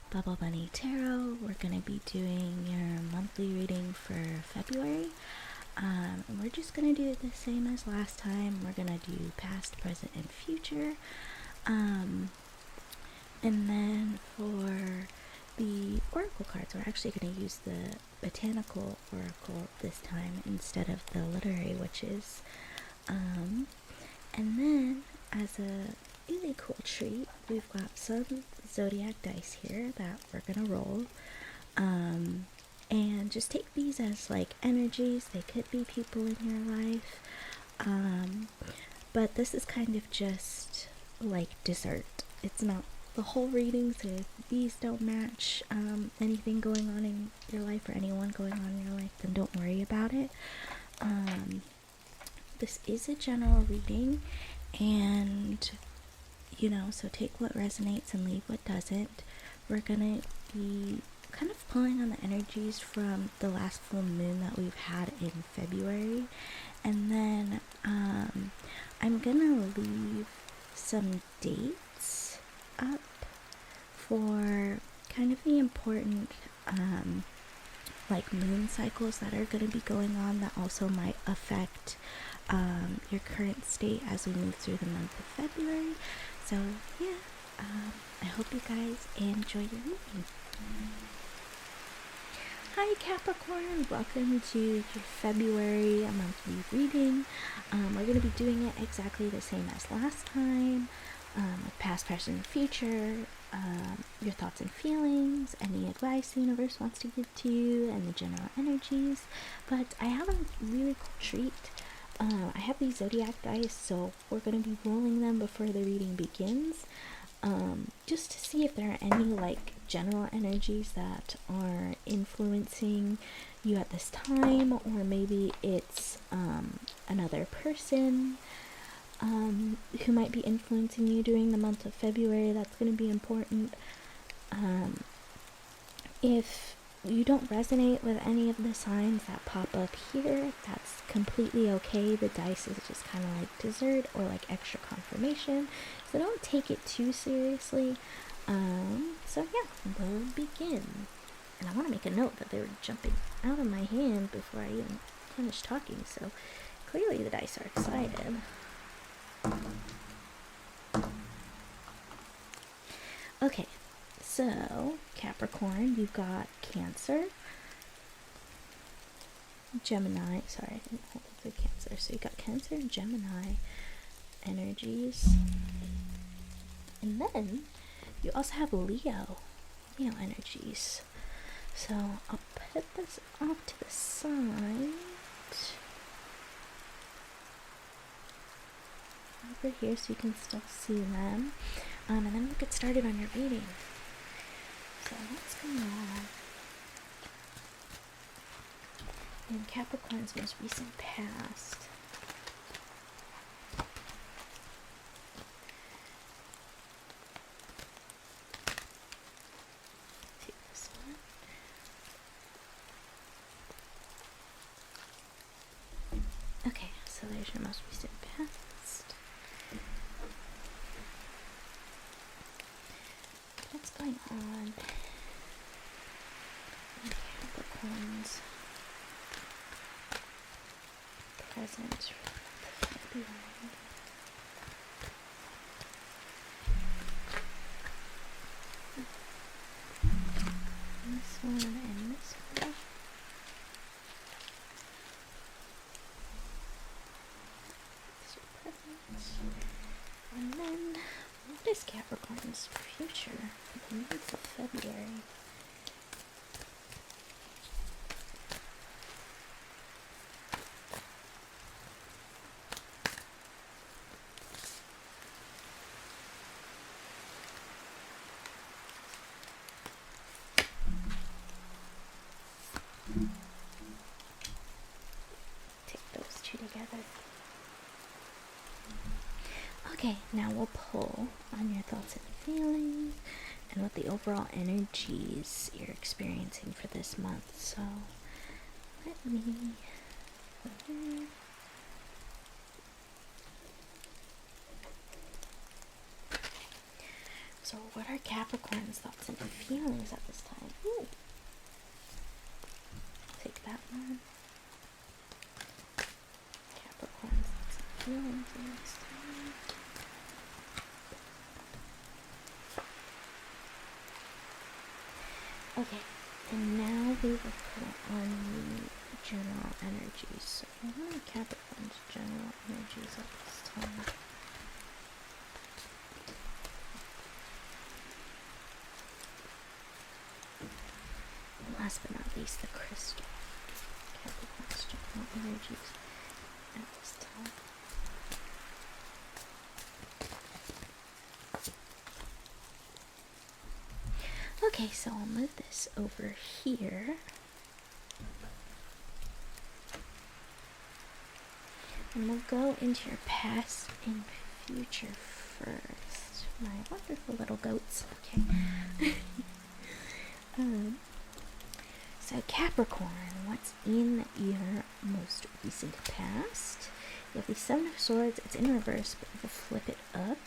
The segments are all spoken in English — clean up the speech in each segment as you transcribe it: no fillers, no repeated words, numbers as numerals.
Bubble Bunny Tarot. We're going to be doing your monthly reading for February. And we're just going to do it the same as last time. We're going to do past, present, and future. And then for the oracle cards, we're actually going to use the Botanical oracle this time instead of the literary witches. And then as a really cool treat, we've got some Zodiac dice here that we're gonna roll, and just take these as like energies. They could be people in your life, but this is kind of just like dessert. It's not the whole reading, so if these don't match anything going on in your life or anyone going on in your life, then don't worry about it. This is a general reading, and so take what resonates and leave what doesn't. We're gonna be kind of pulling on the energies from the last full moon that we've had in February, and then I'm gonna leave some dates up for kind of the important like moon cycles that are going to be going on that also might affect your current state as we move through the month of February. So yeah, I hope you guys enjoy your reading. Hi Capricorn, welcome to your February monthly reading. We're going to be doing it exactly the same as last time, with past, present, and future, your thoughts and feelings, any advice the universe wants to give to you, and the general energies. But I have a really cool treat. I have these Zodiac dice, so we're going to be rolling them before the reading begins, just to see if there are any like general energies that are influencing you at this time, or maybe it's another person who might be influencing you during the month of February. That's going to be important. If you don't resonate with any of the signs that pop up here, that's completely okay. The dice is just kind of like dessert or like extra confirmation, so don't take it too seriously. So yeah, we'll begin. And I want to make a note that they were jumping out of my hand before I even finished talking, so clearly the dice are excited. Okay, so Capricorn, you've got Cancer, Gemini, sorry, I didn't hold up the Cancer, so you got Cancer and Gemini energies, and then you also have Leo energies. So I'll put this off to the side over here so you can still see them, and then we'll get started on your reading. So what's going on in Capricorn's most recent past? Take this one. Okay, so there's your most recent past. What's going on in Capricorn's present February? This one and this one. And then, what is Capricorn's future for the month of February? Take those two together. Okay, now we'll pull on your thoughts and feelings and what the overall energies you're experiencing for this month. So let me So what are Capricorn's thoughts and feelings at this time? Ooh. Take that one. Capricorn's thoughts and feelings at this time. Okay, and now we will put on the general energies. So what are Capricorn's general energies at this time? Last but not least, the crystal. Capricorn's general energies at this time. Okay, so I'll move this over here. And we'll go into your past and future first. My wonderful little goats. Okay. So Capricorn, what's in your most recent past? You have the Seven of Swords. It's in reverse, but we'll flip it up.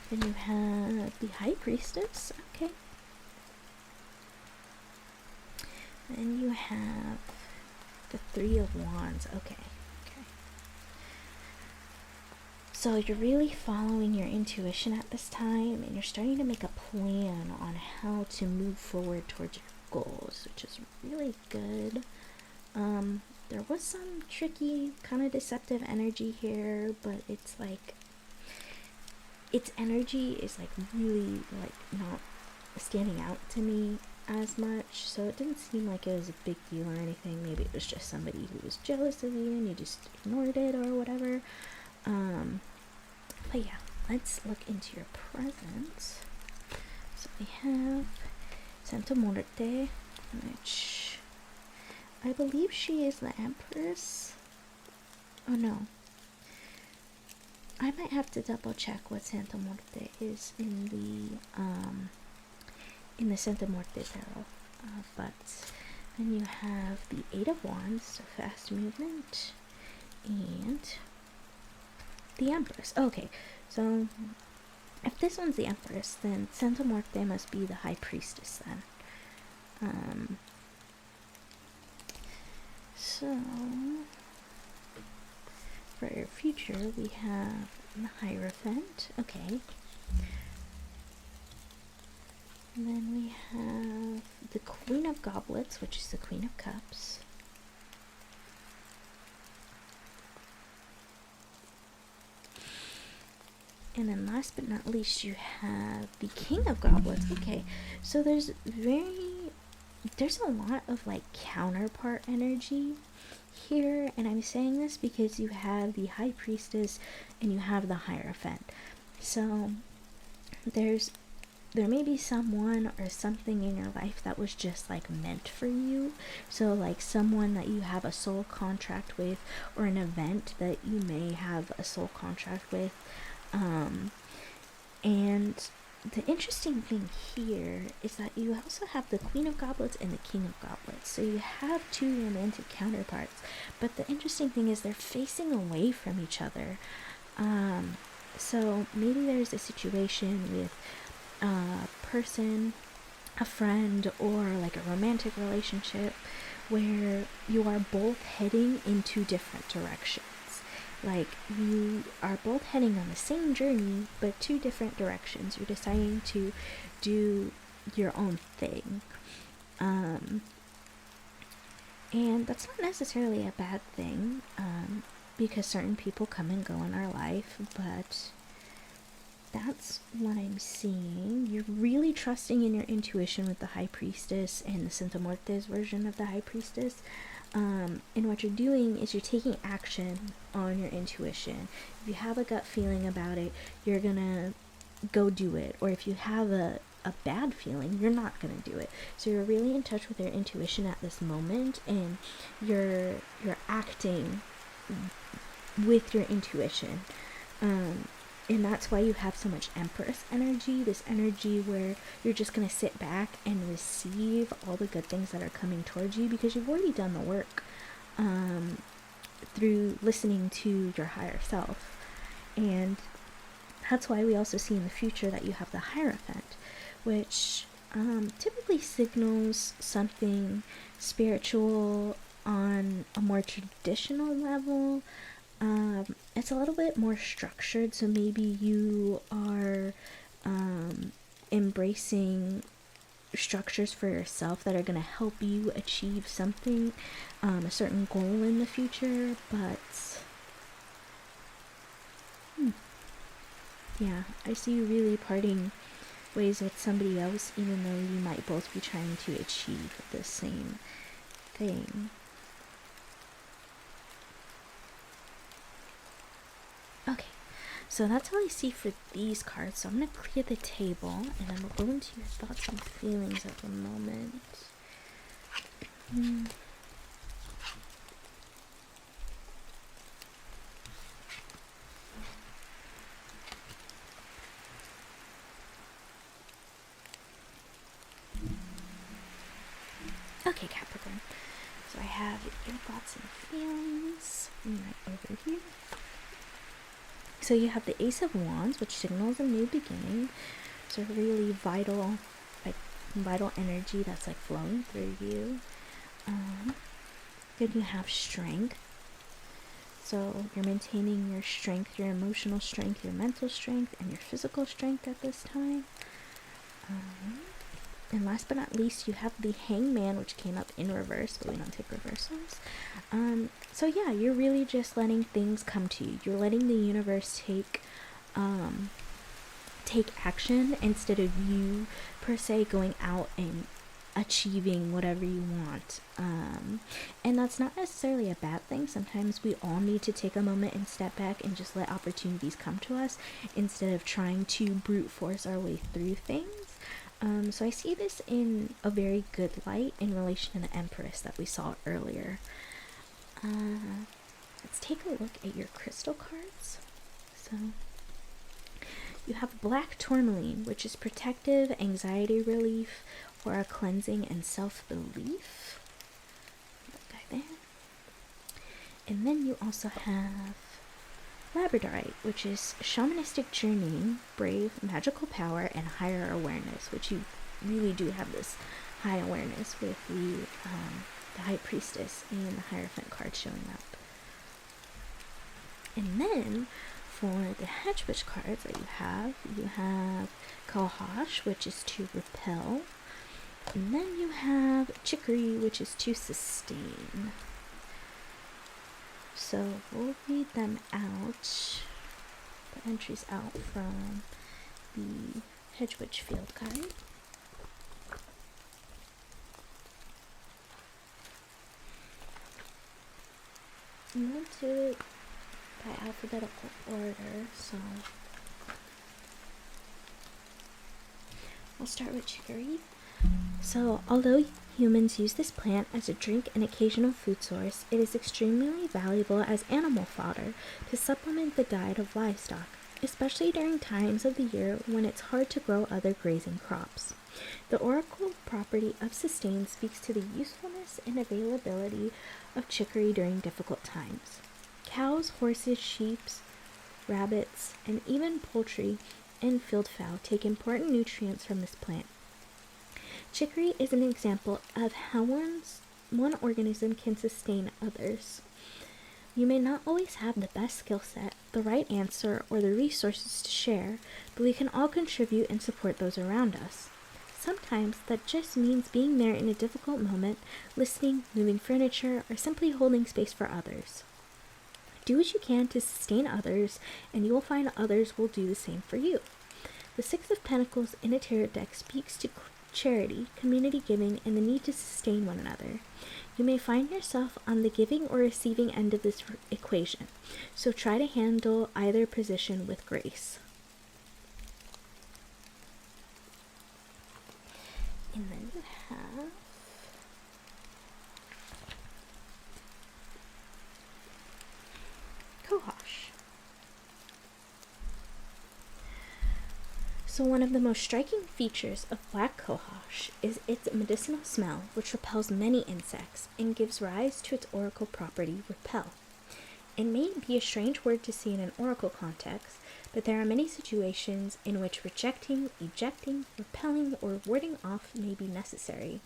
Then you have the High Priestess. Okay. Then you have the Three of Wands. Okay. So you're really following your intuition at this time, and you're starting to make a plan on how to move forward towards your goals, which is really good. There was some tricky, kind of deceptive energy here, but it's like its energy is like really like not standing out to me as much, so it didn't seem like it was a big deal or anything. Maybe it was just somebody who was jealous of you and you just ignored it or whatever. But yeah, let's look into your present. So we have Santa Muerte, which I believe she is the Empress. Oh no, I might have to double check what Santa Muerte is in the Santa Muerte Tarot. But then you have the Eight of Wands, so fast movement, and the Empress. Okay, so if this one's the Empress, then Santa Muerte must be the High Priestess then. So for your future, we have the Hierophant. Okay. And then we have the Queen of Goblets, which is the Queen of Cups. And then last but not least, you have the King of Goblets. Okay, so there's a lot of like counterpart energy here, and I'm saying this because you have the High Priestess and you have the Hierophant. So there may be someone or something in your life that was just like meant for you. So like someone that you have a soul contract with, or an event that you may have a soul contract with. And the interesting thing here is that you also have the Queen of Goblets and the King of Goblets. So you have two romantic counterparts. But the interesting thing is they're facing away from each other. So maybe there's a situation with a person, a friend, or like a romantic relationship where you are both heading in two different directions. Like you are both heading on the same journey, but two different directions. You're deciding to do your own thing. And that's not necessarily a bad thing, because certain people come and go in our life, but that's what I'm seeing. You're really trusting in your intuition with the High Priestess and the Santa Muerte's version of the High Priestess. And what you're doing is you're taking action on your intuition. If you have a gut feeling about it, you're gonna go do it. Or if you have a bad feeling, you're not gonna do it. So you're really in touch with your intuition at this moment, and you're acting with your intuition. And that's why you have so much Empress energy, this energy where you're just going to sit back and receive all the good things that are coming towards you, because you've already done the work through listening to your higher self. And That's why we also see in the future that you have the Hierophant, which typically signals something spiritual on a more traditional level. It's a little bit more structured, so maybe you are embracing structures for yourself that are going to help you achieve something, a certain goal in the future. But yeah, I see you really parting ways with somebody else, even though you might both be trying to achieve the same thing. Okay, so that's all I see for these cards. So I'm going to clear the table, and then we'll go into your thoughts and feelings at the moment. Okay, Capricorn. So I have your thoughts and feelings right over here. So you have the Ace of Wands, which signals a new beginning. It's a really vital energy that's like flowing through you. Then you have Strength. So you're maintaining your strength, your emotional strength, your mental strength, and your physical strength at this time. And last but not least, you have the Hangman, which came up in reverse, but we don't take reversals. So yeah, you're really just letting things come to you. You're letting the universe take action instead of you per se going out and achieving whatever you want. And that's not necessarily a bad thing. Sometimes we all need to take a moment and step back and just let opportunities come to us instead of trying to brute force our way through things. So I see this in a very good light in relation to the Empress that we saw earlier. Let's take a look at your crystal cards. So you have Black Tourmaline, which is protective, anxiety relief, aura cleansing, and self-belief. That guy there. And then you also have Labradorite, which is shamanistic journeying, brave, magical power, and higher awareness, which you really do have this high awareness with the High Priestess and the Hierophant card showing up. And then for the Hedge Witch cards that you have Kawaii, which is to repel, and then you have Chicory, which is to sustain. So we'll read them out, the entries out from the Hedge Witch field guide. I'm going to do it by alphabetical order, so I'll start with Chicory. So, although humans use this plant as a drink and occasional food source, it is extremely valuable as animal fodder to supplement the diet of livestock, especially during times of the year when it's hard to grow other grazing crops. The oracle property of sustain speaks to the usefulness and availability of chicory during difficult times. Cows, horses, sheep, rabbits, and even poultry and field fowl take important nutrients from this plant. Chicory is an example of how one organism can sustain others. You may not always have the best skill set, the right answer, or the resources to share, but we can all contribute and support those around us. Sometimes that just means being there in a difficult moment, listening, moving furniture, or simply holding space for others. Do what you can to sustain others, and you will find others will do the same for you. The Six of Pentacles in a tarot deck speaks to charity, community giving, and the need to sustain one another. You may find yourself on the giving or receiving end of this equation, so try to handle either position with grace. And then you have Kawaii. So one of the most striking features of black Kawaii is its medicinal smell, which repels many insects and gives rise to its oracle property, repel. It may be a strange word to see in an oracle context, but there are many situations in which rejecting, ejecting, repelling, or warding off may be necessary.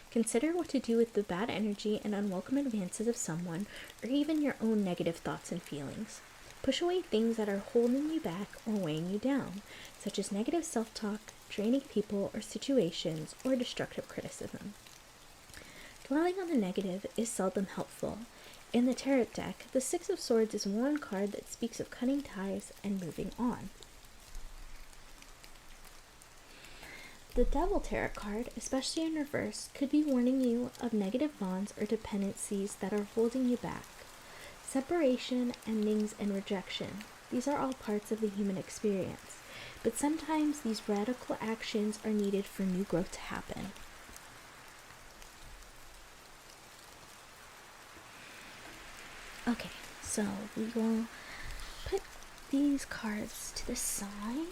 Consider what to do with the bad energy and unwelcome advances of someone, or even your own negative thoughts and feelings. Push away things that are holding you back or weighing you down, such as negative self-talk, draining people or situations, or destructive criticism. Dwelling on the negative is seldom helpful. In the tarot deck, the Six of Swords is one card that speaks of cutting ties and moving on. The Devil Tarot card, especially in reverse, could be warning you of negative bonds or dependencies that are holding you back. Separation, endings, and rejection. These are all parts of the human experience, but sometimes these radical actions are needed for new growth to happen. Okay, so we will put these cards to the side.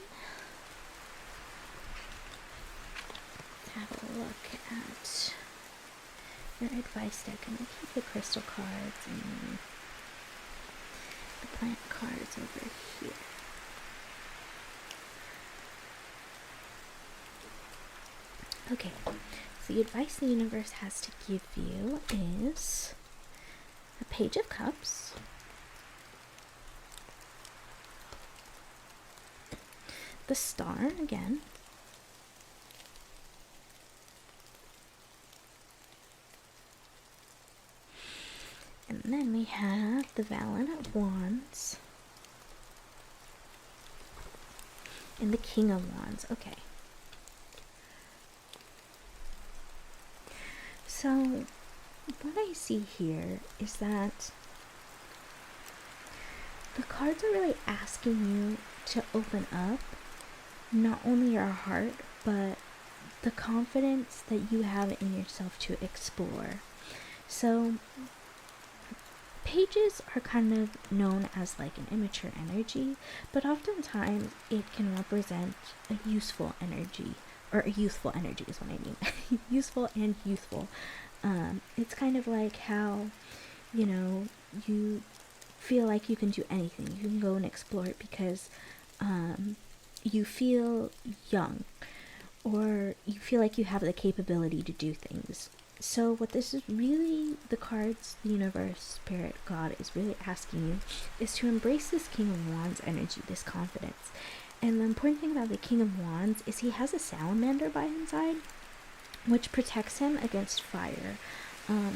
Have a look at your advice deck. I'm going to keep the crystal cards and the plant cards over here. Okay, so the advice the universe has to give you is a Page of Cups, the Star again, and then we have the Valiant of Wands and the King of Wands. Okay. So, what I see here is that the cards are really asking you to open up not only your heart, but the confidence that you have in yourself to explore. So, pages are kind of known as like an immature energy, but oftentimes it can represent a useful energy, or a youthful energy is what I mean. Useful and youthful. It's kind of like how, you feel like you can do anything. You can go and explore it because you feel young, or you feel like you have the capability to do things. So what this is really, the cards, the universe, spirit, God is really asking you is to embrace this King of Wands energy, this confidence. And the important thing about the King of Wands is he has a salamander by his side, which protects him against fire.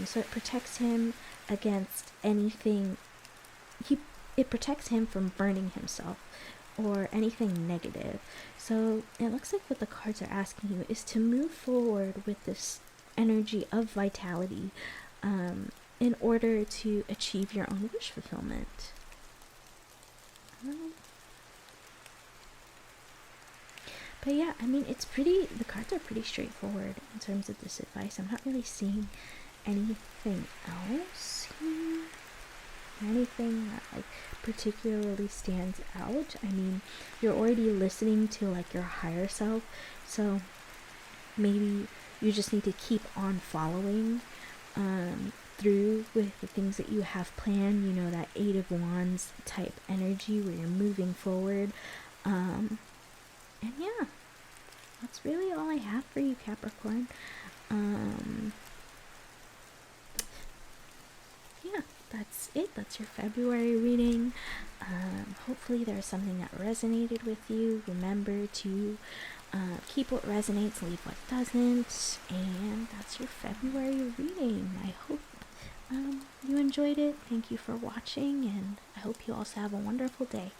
So it protects him against anything. It protects him from burning himself or anything negative. So it looks like what the cards are asking you is to move forward with this energy of vitality in order to achieve your own wish fulfillment. But yeah, I mean, the cards are pretty straightforward in terms of this advice. I'm not really seeing anything else here, anything that like particularly stands out. I mean, you're already listening to like your higher self, so maybe you just need to keep on following through with the things that you have planned, that Eight of Wands type energy where you're moving forward. And yeah, that's really all I have for you, Capricorn. Yeah, that's it. That's your February reading. Hopefully there's something that resonated with you. Remember to keep what resonates, leave what doesn't. And that's your February reading. I hope you enjoyed it. Thank you for watching, and I hope you also have a wonderful day.